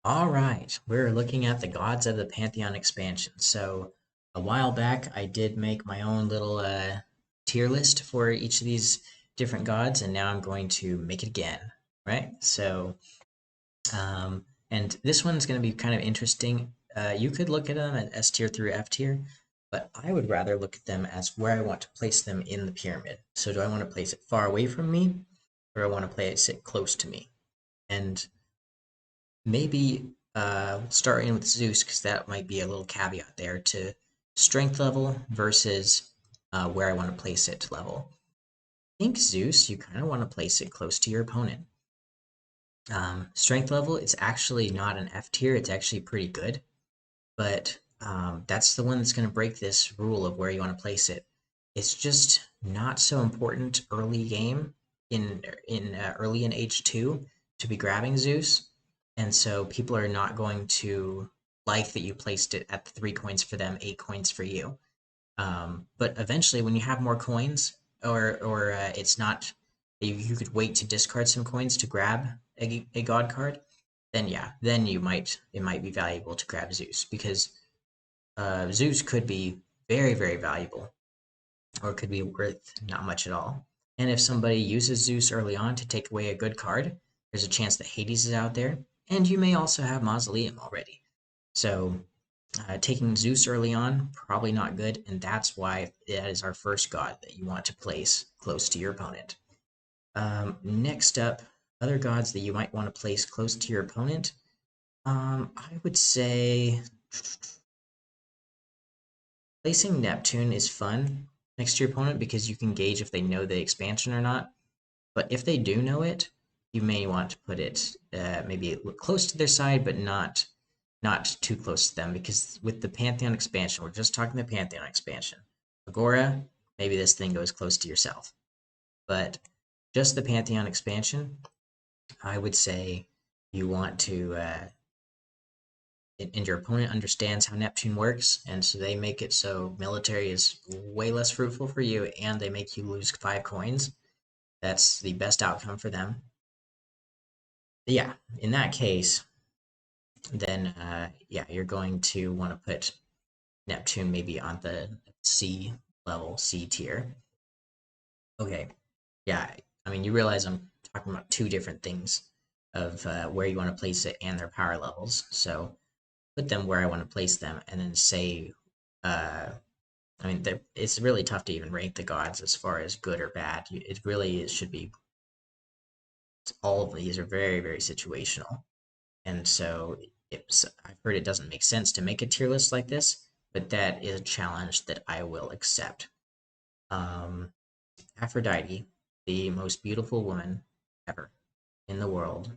All right, we're looking at the gods of the Pantheon expansion. So, a while back, I did make my own little tier list for each of these different gods, and now I'm going to make it again, right? And this one's going to be kind of interesting. You could look at them at S tier through F tier, but I would rather look at them as where I want to place them in the pyramid. So, do I want to place it far away from me, or I want to place it close to me? And maybe starting with Zeus, because that might be a little caveat there to strength level versus where I want to place it level. I think Zeus, you kind of want to place it close to your opponent. Strength level, it's actually not an F tier, it's actually pretty good, but that's the one that's going to break this rule of where you want to place it. It's just not so important early game in early in H2 to be grabbing Zeus, and so people are not going to like that you placed it at the 3 coins for them, 8 coins for you. But eventually, when you have more coins, or it's not, you could wait to discard some coins to grab a god card, then yeah, then it might be valuable to grab Zeus because Zeus could be very valuable, or could be worth not much at all. And if somebody uses Zeus early on to take away a good card, there's a chance that Hades is out there, and you may also have Mausoleum already. So taking Zeus early on, probably not good, and that's why that is our first god that you want to place close to your opponent. Next up, other gods that you might want to place close to your opponent. I would say placing Neptune is fun next to your opponent because you can gauge if they know the expansion or not. But if they do know it, you may want to put it maybe close to their side, but not too close to them, because with the Pantheon expansion, we're just talking the Pantheon expansion. Agora, maybe this thing goes close to yourself. But just the Pantheon expansion, I would say you want to, and your opponent understands how Neptune works, and so they make it so military is way less fruitful for you, and they make you lose 5 coins. That's the best outcome for them. Yeah, in that case, then yeah, you're going to want to put Neptune maybe on the C level, C tier. Okay, yeah, I mean, you realize I'm talking about two different things of where you want to place it and their power levels. So put them where I want to place them, and then say, uh, I mean, it's really tough to even rank the gods as far as good or bad. It really should be, all of these are very situational. And so I've heard it doesn't make sense to make a tier list like this, but that is a challenge that I will accept. Um, Aphrodite, the most beautiful woman ever in the world,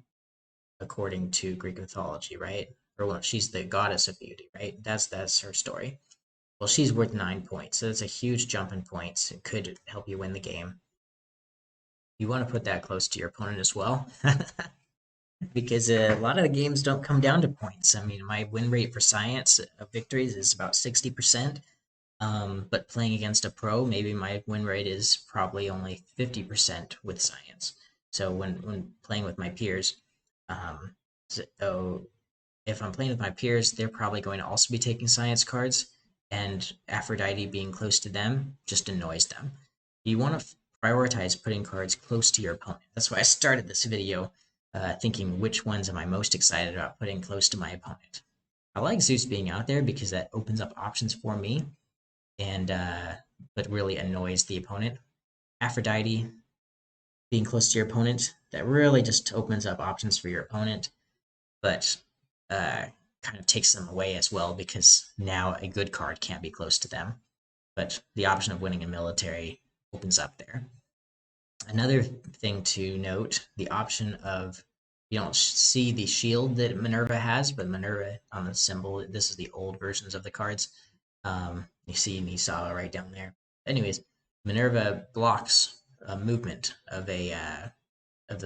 according to Greek mythology, right? Or well, she's the goddess of beauty, right? That's her story. Well, she's worth 9 points, so that's a huge jump in points. It could help you win the game. You want to put that close to your opponent as well. Because a lot of the games don't come down to points. I mean, my win rate for science of victories is about 60%. But playing against a pro, maybe my win rate is probably only 50% with science. So when playing with my peers, um, so if I'm playing with my peers, they're probably going to also be taking science cards, and Aphrodite being close to them just annoys them. You want to prioritize putting cards close to your opponent. That's why I started this video thinking which ones am I most excited about putting close to my opponent. I like Zeus being out there because that opens up options for me, and but really annoys the opponent. Aphrodite being close to your opponent, that really just opens up options for your opponent, but uh, kind of takes them away as well because now a good card can't be close to them. But the option of winning a military opens up there. Another thing to note, the option of, you don't see the shield that Minerva has, but Minerva on the symbol, this is the old versions of the cards. You see Nisala right down there. Anyways, Minerva blocks a movement of the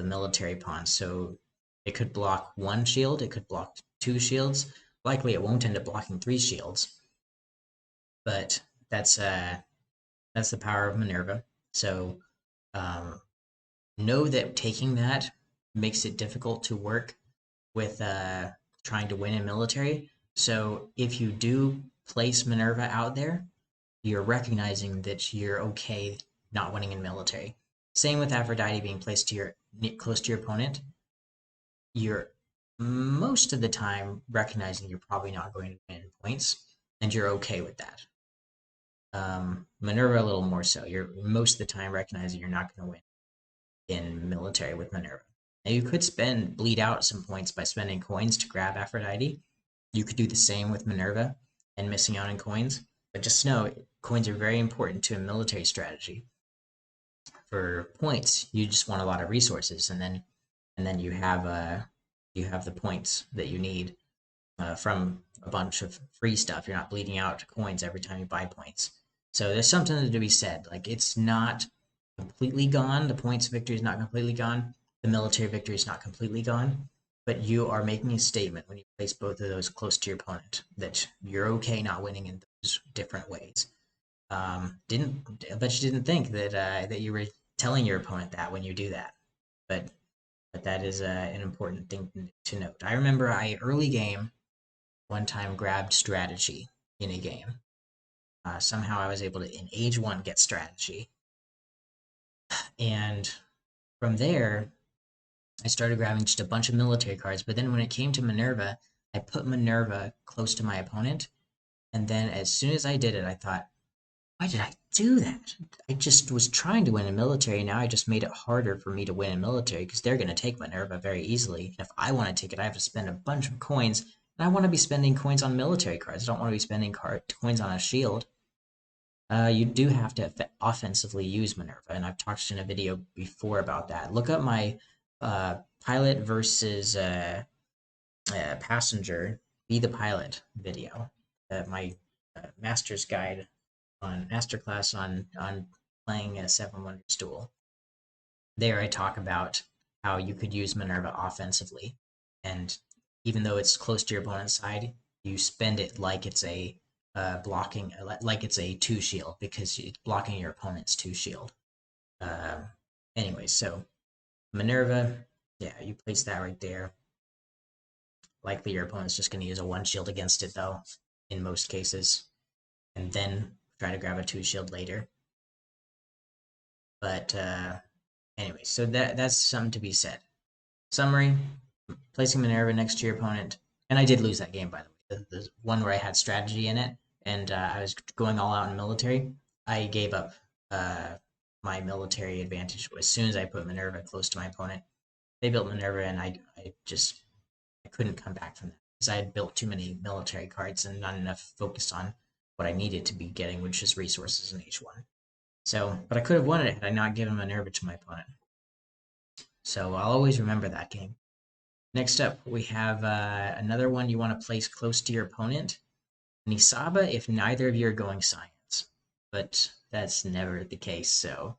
military pawn, so it could block one shield, it could block two shields. Likely, it won't end up blocking three shields, but that's the power of Minerva. So um, know that taking that makes it difficult to work with trying to win in military. So if you do place Minerva out there, you're recognizing that you're okay not winning in military. Same with Aphrodite being placed to your close to your opponent. You're most of the time recognizing you're probably not going to win points, and you're okay with that. Minerva a little more so. You're most of the time recognizing you're not going to win in military with Minerva. Now you could bleed out some points by spending coins to grab Aphrodite. You could do the same with Minerva and missing out on coins. But just know coins are very important to a military strategy. For points, you just want a lot of resources, and then you have the points that you need from a bunch of free stuff. You're not bleeding out coins every time you buy points. So there's something to be said. Like, it's not completely gone. The points victory is not completely gone. The military victory is not completely gone. But you are making a statement when you place both of those close to your opponent that you're okay not winning in those different ways. I bet you didn't think that you were telling your opponent that when you do that. But that is an important thing to note. I remember early game one time grabbed strategy in a game. Somehow I was able to, in age 1, get strategy. And from there, I started grabbing just a bunch of military cards. But then when it came to Minerva, I put Minerva close to my opponent. And then as soon as I did it, I thought, why did I do that? I just was trying to win in military. Now I just made it harder for me to win in military because they're going to take Minerva very easily. And if I want to take it, I have to spend a bunch of coins. And I want to be spending coins on military cards. I don't want to be spending coins on a shield. You do have to offensively use Minerva, and I've talked in a video before about that. Look up my pilot versus passenger, be the pilot video. My master's guide on masterclass on playing a Seven Wonders Duel. There I talk about how you could use Minerva offensively, and even though it's close to your opponent's side, you spend it like it's a blocking, like it's a 2 shield, because it's blocking your opponent's 2 shield. Anyway, so Minerva, yeah, you place that right there. Likely your opponent's just going to use a 1 shield against it, though, in most cases, and then try to grab a 2 shield later. But anyway, so that's something to be said. Summary: placing Minerva next to your opponent, and I did lose that game, by the way. The one where I had strategy in it, and I was going all out in military. I gave up my military advantage as soon as I put Minerva close to my opponent. They built Minerva, and I couldn't come back from that because I had built too many military cards and not enough focus on what I needed to be getting, which is resources in H1. So, but I could have won it had I not given Minerva to my opponent. So I'll always remember that game. Next up, we have another one you want to place close to your opponent. Nisaba, if neither of you are going science. But that's never the case, so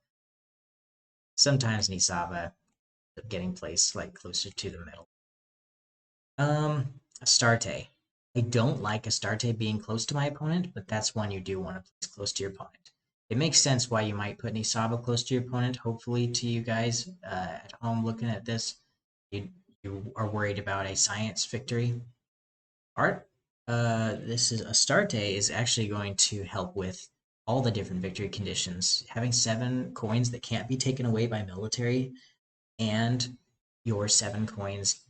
sometimes Nisaba getting placed like closer to the middle. Astarte. I don't like Astarte being close to my opponent, but that's one you do want to place close to your opponent. It makes sense why you might put Nisaba close to your opponent. Hopefully, to you guys at home looking at this, you are worried about a science victory. This is Astarte is actually going to help with all the different victory conditions. Having 7 coins that can't be taken away by military, and your 7 coins,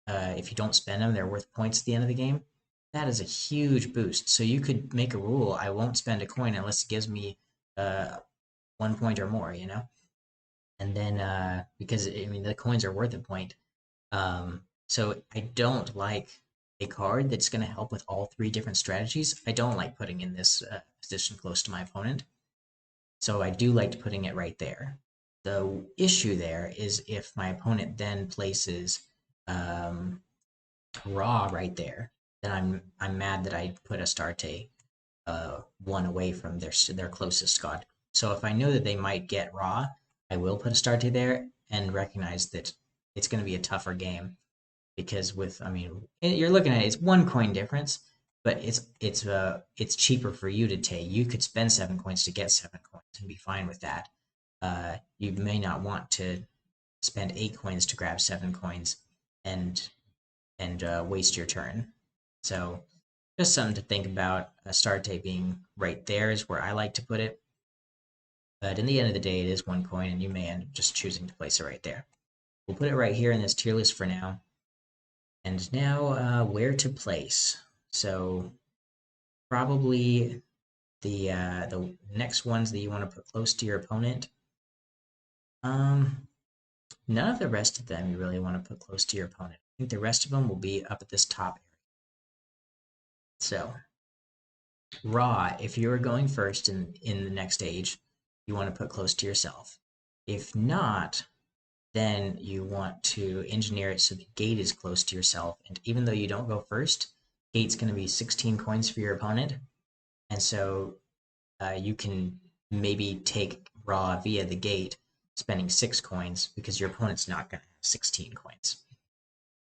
if you don't spend them, they're worth points at the end of the game. That is a huge boost. So you could make a rule: I won't spend a coin unless it gives me 1 point or more, you know? And then, because, I mean, the coins are worth a point. So I don't like a card that's going to help with all 3 different strategies. I don't like putting in this position close to my opponent. So I do like putting it right there. The issue there is if my opponent then places Raw right there, then I'm mad that I put Astarte 1 away from their closest god. So if I know that they might get Raw, I will put Astarte there and recognize that it's going to be a tougher game, because you're looking at it's 1 coin difference, but it's cheaper for you to take. You could spend 7 coins to get 7 coins and be fine with that. You may not want to spend 8 coins to grab 7 coins, and and waste your turn. So just something to think about. Astarte being right there is where I like to put it. But in the end of the day, it is 1 coin, and you may end up just choosing to place it right there. We'll put it right here in this tier list for now. And now, where to place? So probably the next ones that you want to put close to your opponent. None of the rest of them you really want to put close to your opponent. I think the rest of them will be up at this top area. So Raw, if you're going first in the next stage, you want to put close to yourself. If not, then you want to engineer it so the gate is close to yourself. And even though you don't go first, gate's going to be 16 coins for your opponent. And so you can maybe take Raw via the gate, spending 6 coins, because your opponent's not going to have 16 coins.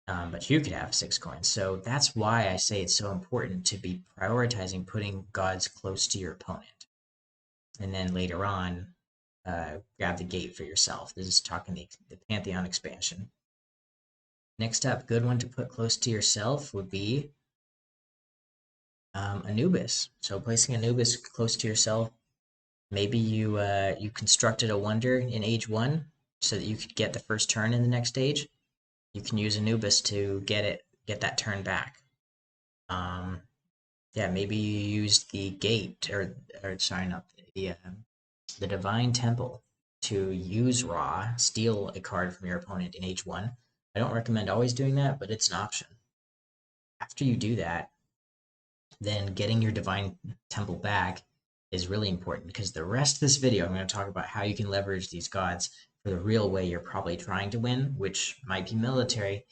But you could have 6 coins. So that's why I say it's so important to be prioritizing putting gods close to your opponent. And then later on, grab the gate for yourself. This is talking the Pantheon expansion. Next up, good one to put close to yourself would be Anubis. So placing Anubis close to yourself, maybe you constructed a wonder in age 1 so that you could get the first turn in the next stage. You can use Anubis to get that turn back. Yeah, maybe you used the gate or sorry, not the Divine Temple to use Raw, steal a card from your opponent in age 1. I don't recommend always doing that, but it's an option. After you do that, then getting your Divine Temple back is really important, because the rest of this video I'm going to talk about how you can leverage these gods for the real way you're probably trying to win, which might be military,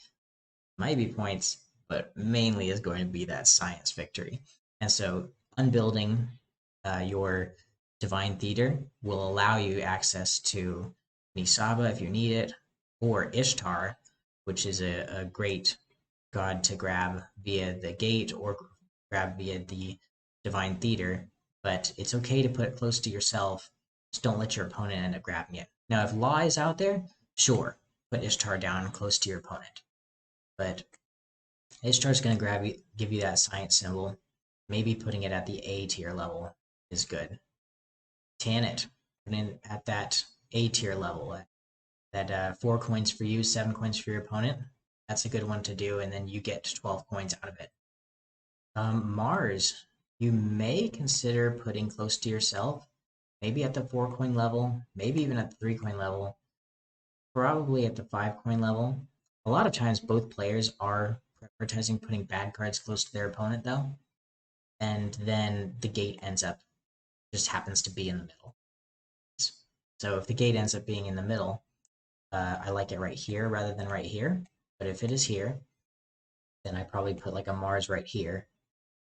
might be points, but mainly is going to be that science victory. And so unbuilding your Divine Theater will allow you access to Nisaba if you need it, or Ishtar, which is a great god to grab via the gate or grab via the Divine Theater. But it's okay to put it close to yourself. Just don't let your opponent end up grabbing it. Now, if Law is out there, sure, put Ishtar down close to your opponent. But Ishtar's going to give you that science symbol. Maybe putting it at the A tier level is good. Tanit, putting it at that A tier level. That 4 coins for you, 7 coins for your opponent. That's a good one to do, and then you get 12 coins out of it. Mars, you may consider putting close to yourself, maybe at the 4 coin level, maybe even at the 3 coin level, probably at the 5 coin level. A lot of times both players are prioritizing putting bad cards close to their opponent, though, and then the gate just happens to be in the middle. So if the gate ends up being in the middle, I like it right here rather than right here. But if it is here, then I probably put like a Mars right here,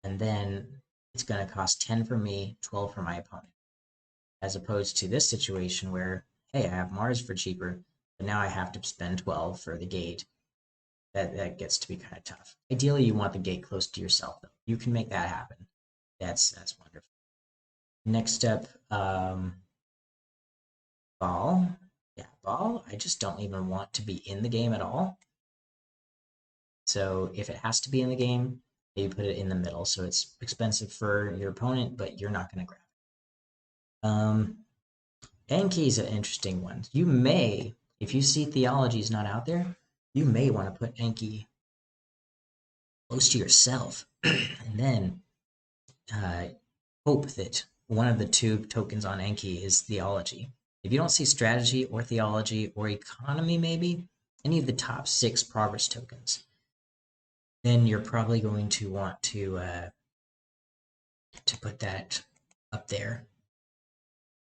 and then it's going to cost 10 for me, 12 for my opponent, as opposed to this situation where, hey, I have Mars for cheaper, but now I have to spend 12 for the gate. That gets to be kind of tough. Ideally, you want the gate close to yourself, though. You can make that happen. That's wonderful. Next up, Ball. Yeah, Ball, I just don't even want to be in the game at all. So if it has to be in the game, you put it in the middle. So it's expensive for your opponent, but you're not going to grab it. Enki is an interesting one. You may, if you see Theology is not out there, you may want to put Enki close to yourself, and then hope that one of the 2 tokens on Enki is Theology. If you don't see Strategy or Theology or Economy, maybe any of the top 6 progress tokens, then you're probably going to want to put that up there.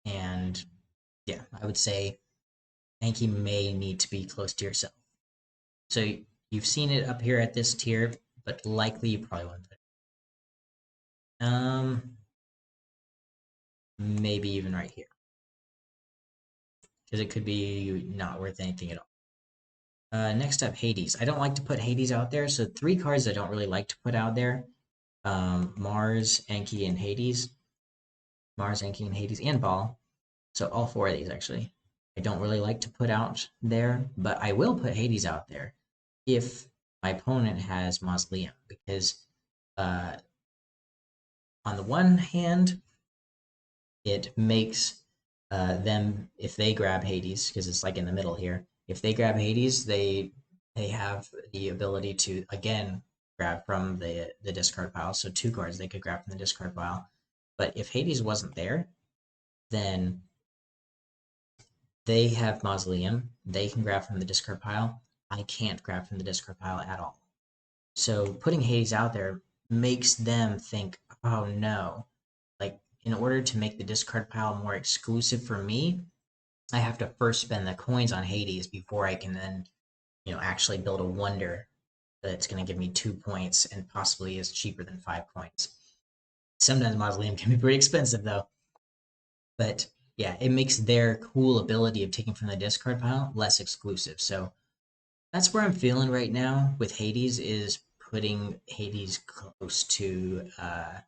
And yeah, I would say Enki may need to be close to yourself. So you've seen it up here at this tier, but likely you probably want to put it. Maybe even right here, because it could be not worth anything at all. Next up, Hades. I don't like to put Hades out there, so 3 cards I don't really like to put out there. Mars, Enki, and Hades. Mars, Enki, and Hades, and Ball. So all 4 of these, actually. I don't really like to put out there, but I will put Hades out there if my opponent has Mausoleum because uh, on the one hand, it makes them, if they grab Hades, because it's like in the middle here, if they grab Hades, they have the ability to again grab from the discard pile. So 2 cards they could grab from the discard pile. But if Hades wasn't there, then they have Mausoleum. They can grab from the discard pile. I can't grab from the discard pile at all. So putting Hades out there makes them think, oh no, like in order to make the discard pile more exclusive for me, I have to first spend the coins on Hades before I can then, actually build a wonder that's going to give me 2 points and possibly is cheaper than 5 coins. Sometimes Mausoleum can be pretty expensive though, but yeah, it makes their cool ability of taking from the discard pile less exclusive. So that's where I'm feeling right now with Hades is putting Hades close to kind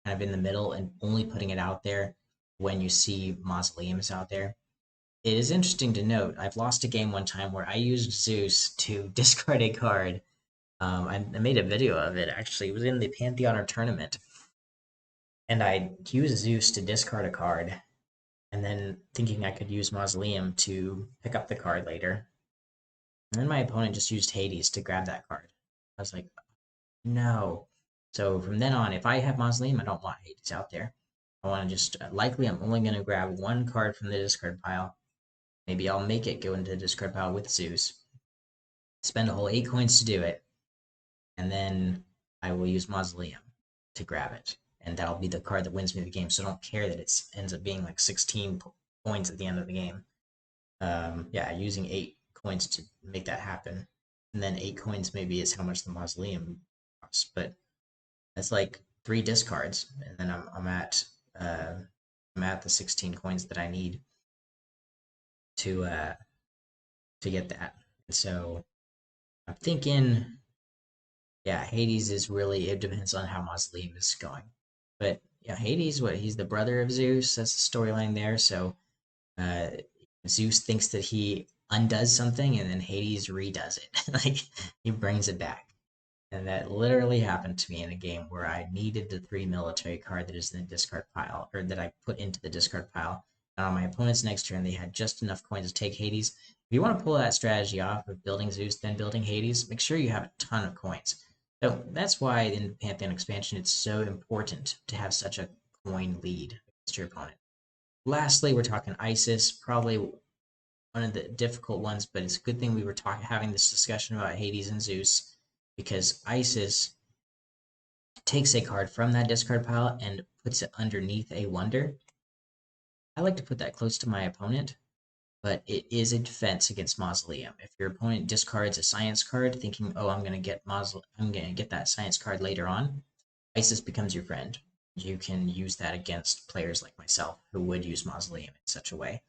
of in the middle and only putting it out there when you see Mausoleums out there. It is interesting to note, I've lost a game one time where I used Zeus to discard a card. I made a video of it actually. It was in the Pantheon tournament. And I used Zeus to discard a card, and then thinking I could use Mausoleum to pick up the card later. And then my opponent just used Hades to grab that card. I was like, no. So from then on, if I have Mausoleum, I don't want Hades out there. I want to just, likely I'm only going to grab 1 card from the discard pile. Maybe I'll make it go into the discard pile with Zeus. Spend a whole 8 coins to do it. And then I will use Mausoleum to grab it. And that'll be the card that wins me the game. So I don't care that it ends up being like 16 points at the end of the game. Yeah, using 8 coins to make that happen. And then 8 coins maybe is how much the Mausoleum costs. But that's like 3 discards. And then uh, I'm at the 16 coins that I need to get that. And so I'm thinking, yeah, Hades is really, it depends on how Mausoleum is going. But yeah, Hades, he's the brother of Zeus. That's the storyline there. So uh, Zeus thinks that he undoes something and then Hades redoes it. Like he brings it back. And that literally happened to me in a game where I needed the 3 military card that is in the discard pile, or that I put into the discard pile. And on my opponent's next turn, they had just enough coins to take Hades. If you want to pull that strategy off of building Zeus, then building Hades, make sure you have a ton of coins. So that's why in Pantheon expansion, it's so important to have such a coin lead against your opponent. Lastly, we're talking Isis, probably one of the difficult ones, but it's a good thing we were having this discussion about Hades and Zeus because Isis takes a card from that discard pile and puts it underneath a wonder. I like to put that close to my opponent, but it is a defense against Mausoleum. If your opponent discards a science card, thinking, "Oh, I'm gonna get that science card later on," Isis becomes your friend. You can use that against players like myself who would use Mausoleum in such a way.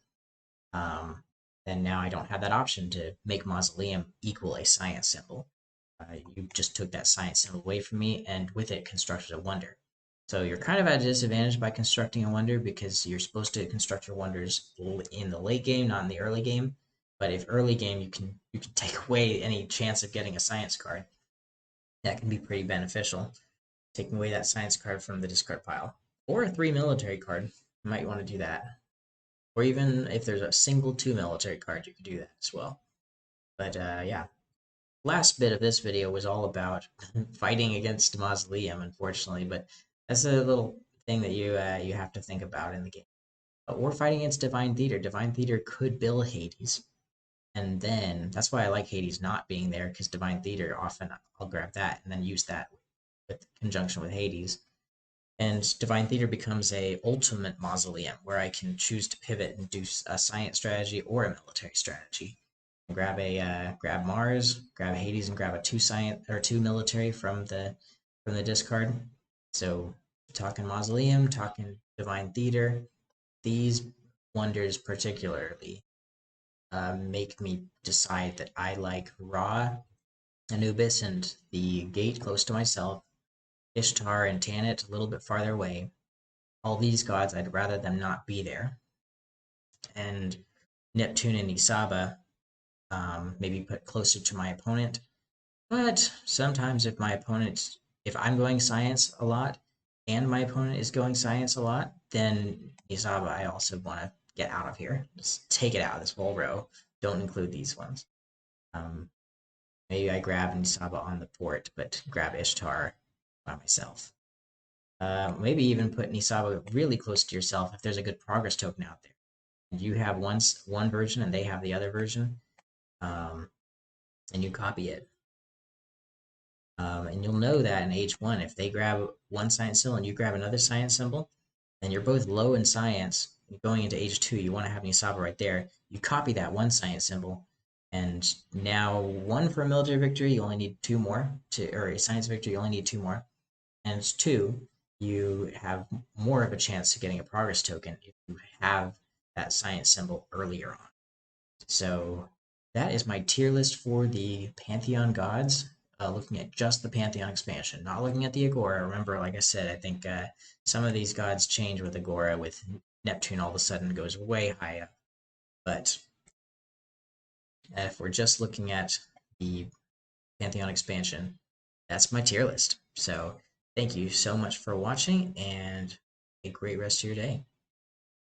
Then now I don't have that option to make Mausoleum equal a science symbol. You just took that science symbol away from me, and with it constructed a wonder. So you're kind of at a disadvantage by constructing a wonder because you're supposed to construct your wonders in the late game, not in the early game. But if early game you can take away any chance of getting a science card, that can be pretty beneficial. Taking away that science card from the discard pile. Or a 3 military card. You might want to do that. Or even if there's a single 2 military card, you could do that as well. But yeah, last bit of this video was all about fighting against Mausoleum, unfortunately, but that's a little thing that you have to think about in the game. But we're fighting against Divine Theater. Divine Theater could build Hades, and then that's why I like Hades not being there, because Divine Theater often I'll grab that and then use that with conjunction with Hades. And Divine Theater becomes a ultimate Mausoleum where I can choose to pivot and do a science strategy or a military strategy. Grab Mars, grab Hades, and grab a 2 science or 2 military from the discard. So talking Mausoleum, talking Divine Theater, these wonders particularly make me decide that I like Ra, Anubis, and the gate close to myself, Ishtar and Tanit a little bit farther away. All these gods, I'd rather them not be there. And Neptune and Isaba maybe put closer to my opponent. But sometimes if I'm going science a lot and my opponent is going science a lot, then Isaba, I also want to get out of here. Just take it out, this whole row. Don't include these ones. Um, Maybe I grab Nisaba on the port, but grab Ishtar by myself. Maybe even put Nisaba really close to yourself if there's a good progress token out there. And you have one version and they have the other version, um, and you copy it. And you'll know that in H1, if they grab one science symbol and you grab another science symbol, and you're both low in science, going into H2, you want to have Nisaba right there. You copy that one science symbol, and now one for a military victory, you only need two more, or a science victory, you only need two more. And it's two, you have more of a chance of getting a progress token if you have that science symbol earlier on. So that is my tier list for the Pantheon gods. Looking at just the Pantheon expansion, not looking at the Agora. Remember, like I said, I think some of these gods change with Agora. With Neptune, all of a sudden goes way high up. But if we're just looking at the Pantheon expansion, that's my tier list. So thank you so much for watching, and a great rest of your day.